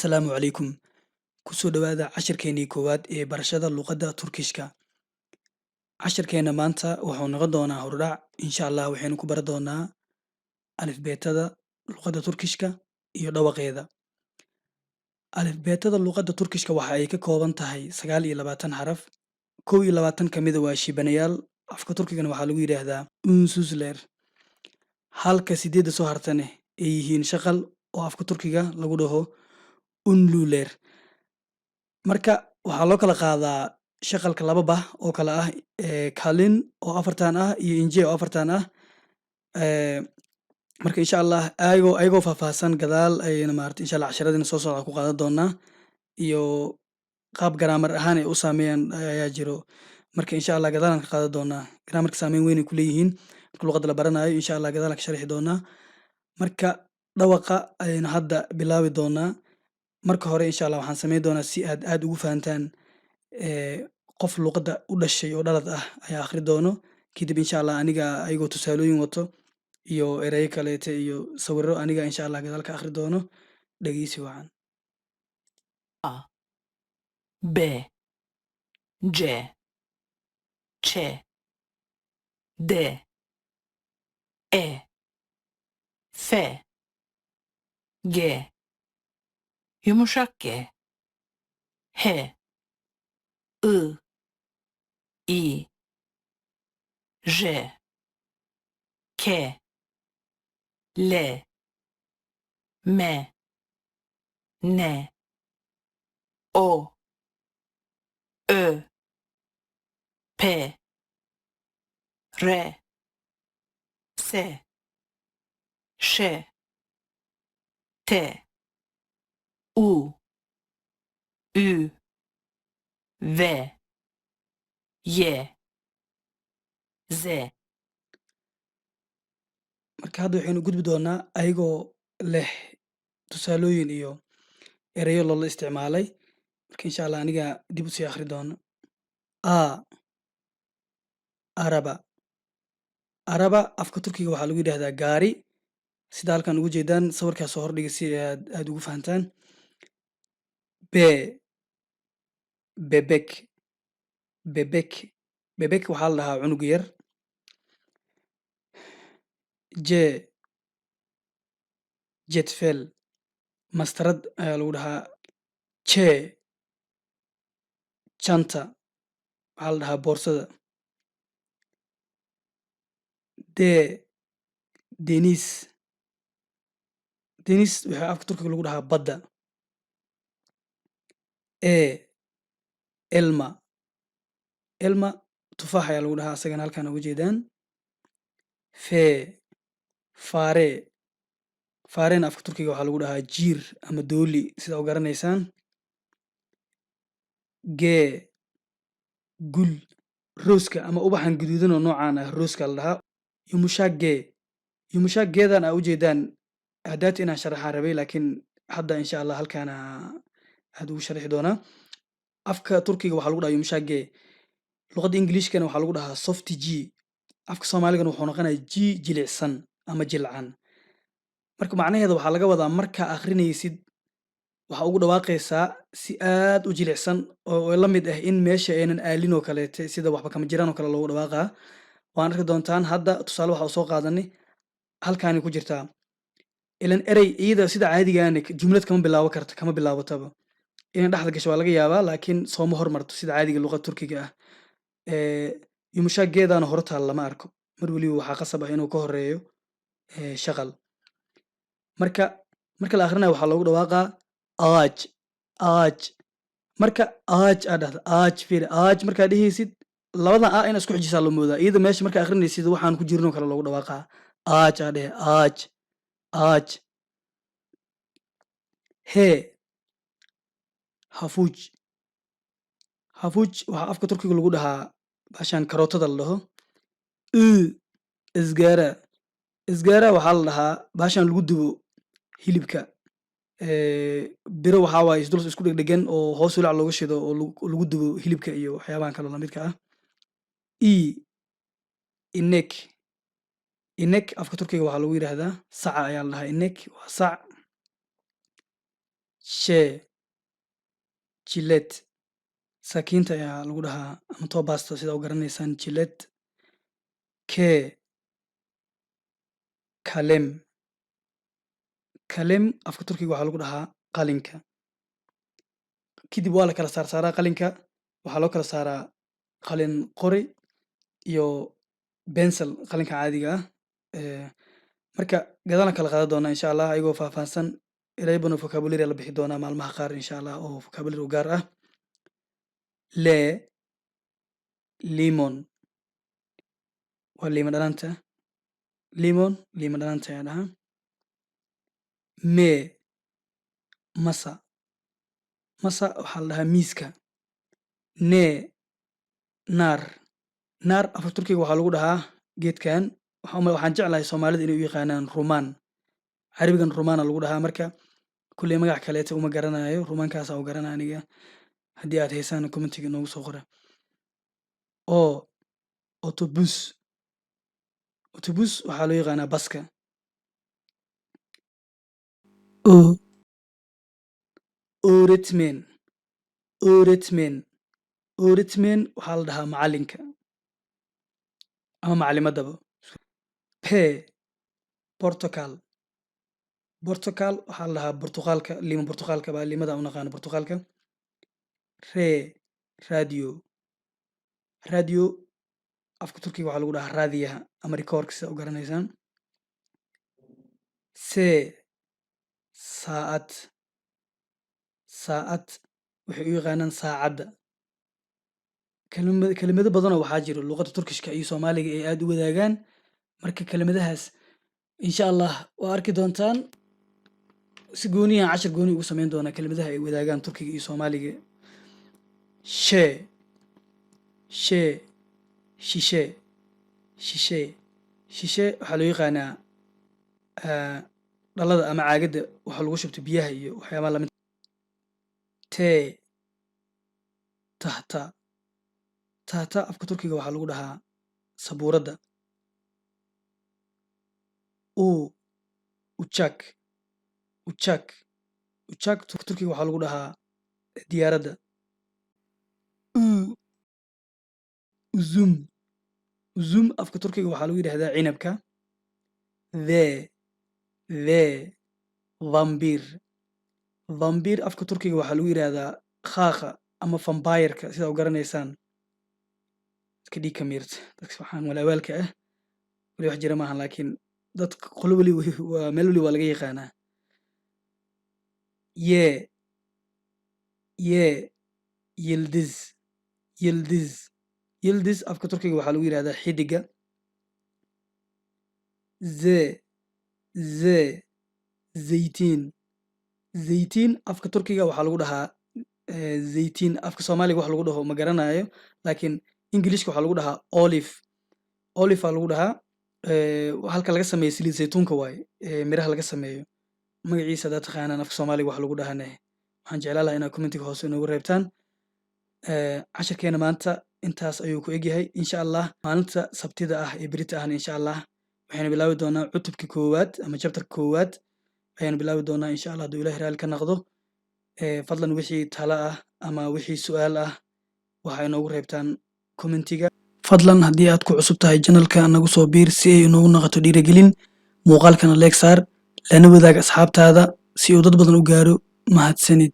Asalaamu calaykum. Ku soo dhawaada cashirkeenii koowaad ee barashada luqadda Turkishka. Cashirkeena maanta wuxuu noqon doonaa hordhac. Insha Allah waxaynu ku baran doonaa alifbeetada luqadda Turkishka iyo dhawaqeeda. Alifbeetada luqadda Turkishka waxa ay ka kooban tahay 29 xaraf. 21 ka mid ah waa shibanayaal. Afka Turkigana waxaa lagu yiraahdaa unsuzler. Halka 8 soo hartane ay yihiin shaqal oo afka Turkiga lagu dhaho unluler. Marka waxaa loo kala qaadaa shaqalka laba bah oo kala ah kalin oo afartan ah iyo inje oo afartan ah. Marka insha Allah ayagoo faahfaahsan gadaal ayayna maartay insha Allah casharadina soo socda ku qaadan doonaa iyo qaab grammar ahaan ay u saameeyaan ayaa jiro. Marka insha Allah gadaalan ka qaadan doonaa. Grammarka saameyn weyn ay ku leeyihiin marka luqadda la baranayo insha Allah gadaalan ka sharxi doonaa. Marka dhawaqa ayayna hadda bilaabi doonaa. Marka hore insha Allah waxaan sameyn doonaa si aad ugu fahantaan qof luqadda u dhashay oo dhalad ah ayaa akhri doono. Kadib insha Allah aniga ayagoo tusaalooyin wato iyo erayo kaleete iyo sawirro aniga insha Allah gadaal ka akhri doono. Dhegeysi wacan. A B C Ç D E F G yumuşak G H I I J K L M N O Ö P R S Ş T U Ü V Y Z. Marka hadda waxaynu gudbi doonaa ayagoo leh tusaalooyin iyo erayo loola isticmaalay. Marka insha Allah aniga dib u sii akhri doono. Araba. Araba afka Turkiga waxaa lagu yidhaahdaa gaari. Sida halkan ugu jeedaan sawirkaas soo hordhigay si aad ugu fahantaan. Bebek. Bebek. Bebek waxaa la dhahaa cunug yar. Jetfel. Mastarad ayaa lagu dhahaa. Chanta waxaa la dhahaa boorsada. Deniz. Deniz waxaa afka Turkiga lagu dhahaa badda. Elma. Elma tufaax ayaa lagu dhahaa asagana halkan ugu jeedaan. Fare. Farena afka Turkiga waxaa lagu dhahaa jiir ama dooli sida u garanaysaan. Gul. Rooska ama ubaxan gaduudan oo noocaan ah rooska la dhahaa. Yumuşak geedan aa u jeedaan haddaad inaan sharaxaan rabay laakiin hadda insha Allah halkaana aad ugu sharxi doonaa. Afka Turkiga waxaa lagu dhahaa yumuşak ge. Luqadda Ingiliishkana waxaa lagu dhahaa soft G. Afka Soomaaligana wuxuu noqonayaa G jilicsan ama jilcan. Marka macnaheedu waxaa laga wadaa marka akhrinaysid waxa ugu dhawaaqaysaa si aad u jilicsan oo la mid ah in meesha aynan aalin oo kaleete sida waxba kama jiraan oo kale loogu dhawaaqaa. Waan arki doontaan hadda tusaale waxa soo qaadanay halkaani ku jirtaa. Ilan erey iyada sida caadiga ah jumlad kama bilaabo karto kama bilaabataba. In dhaxda gasho waa laga yaabaa laakiin sooma hormarto sida caadiga luqadda Turkiga ah. Yumuşak geedana hor taal lama arko. Mar waliba waxaa qasab ah inuu ka horeeyo shaqal. Marka la akhrinayo waxaa loogu dhawaaqaa aaj. Marka aad dhahdo aaj markaa dhehaysid labadan a in isku xijisaa loo moodaa. Iyada meesha markaa akhrinaysid waxaan ku jirno kale loogu dhawaaqaa. Aaj. Hafuuj. Hafuuj waxaa afka Turkiga lagu dhahaa bashaan karootada la dhaho. Isgaara. Isgaara waxaa la dhahaa bashaan lagu dubo hilibka. Biro waxaa waaye isdul isku dhegdhegan oo hoos ulac looga shido oo lagu dubo hilibka iyo waxyaabahan kale la midka ah. Inek. Inek afka Turkiga waxaa lagu yiraahdaa saca ayaa la dhahaa. Inek waa sac. shee Gillette saakiinta ayaa lagu dhahaa ama toobaasta sida u garanaysaan Gillette kee kalem kalem afka turkiga waxaa lagu dhahaa qalinka kadib waa la kala saarsaaraa qalinka waxaa loo kala saaraa qalin qori iyo bensel qalinka caadiga ah marka gadaalna kala qaadan doonaa insha allah ayagoo faahfaahsan ereyo badan oo vocabulary la bixi doonaa maalmaha qaar insha allah oo vocabulary u gaar ah lee limon waa liima dhanaanta limon liima dhanaanta ayaa dhahaa mee masa masa waxaa la dhahaa miiska nee naar naar afka turkiga waxaa lagu dhahaa geedkan waxaan jeclahay soomaalida inay u yaqaanaan rumaan carabigan rumaana lagu dhahaa marka kulley magac kaleeta uma garanayo rumaankaasa u garana aniga haddii aad haysaan commentiga inoogu soo qora oo autobus autobus waxaa loo yaqaanaa baska oo öğretmen öğretmen öğretmen waxaa la dhahaa macalinka ama macalimadaba p portugal portugal waxaa la dhahaa burtuqaalka liima burtuqaalka baa liimada u naqaano burtuqaalka re radio radio afka turkiga waxaa lagu dhahaa raadiyaha ama rikoorka sida u garanaysaan se saacad saacad waxay u yaqaanaan saacadda kelimado badanoo waxaa jiro luqadda turkishka iyo soomaaliga ay aad u wadaagaan marka kelimadahaas insha allah waa arki doontaan si gooniyan cashar gooni ugu samayn doonaa kelimadaha ay wadaagaan turkiga iyo soomaaliga shee shee shishe shishe shishe waxaa loo yaqaanaa dhalada ama caagadda waxa lagu shubto biyaha iyo waxyaabaha lamid tee tahta tahta afka turkiga waxaa lagu dhahaa sabuuradda ucak ucak ucak turkiga waxaa lagu dhahaa diyaaradda uzum uzum afka turkiga waxaa lagu yidhahdaa cinabka the vampir vampir afka turkiga waxaa lagu yidhahdaa khaaqa ama vampireka sida u garanaysaan dadka dhiigka miirta dadka waxaan walaawaalka ah wali wax jira maahan laakiin dadka qolo weli waa meel weli waa laga yaqaanaa yee yildiz yildiz yildiz afka turkiga waxaa lagu yidhahdaa xidiga ze zaytiin zaytiin afka turkiga waxaa lagu dhahaa zaytiin afka soomaaliga wax lagu dhaho ma garanayo laakiin ingilishka waxaa lagu dhahaa olive olive aa lagu dhahaa halka laga sameeyo saliid zaytuunka waaye miraha laga sameeyo magaciisa haddaad taqaanaan afka soomaaliga wax lagu dhahane waxaan jeclaan lahaa inaad commentiga hoose inoogu reebtaan casharkeena maanta intaas ayuu ku egyahay insha allah maalinta sabtida ah ee berita ahna insha allah waxaynu bilaabi doonaa cutubka koowaad ama chapterka koowaad ayaanu bilaabi doonaa insha allah hadduu ilahi raali ka noqdo fadlan wixii talo ah ama wixii su-aal ah waxa inoogu reebtaan commentiga fadlan haddii aad ku cusub tahay janalka nagu soo biir si ay inoogu noqoto dhiirigelin muuqaalkana leeg saar lana wadaag asxaabtaada si uu dad badan u gaaro mahadsanid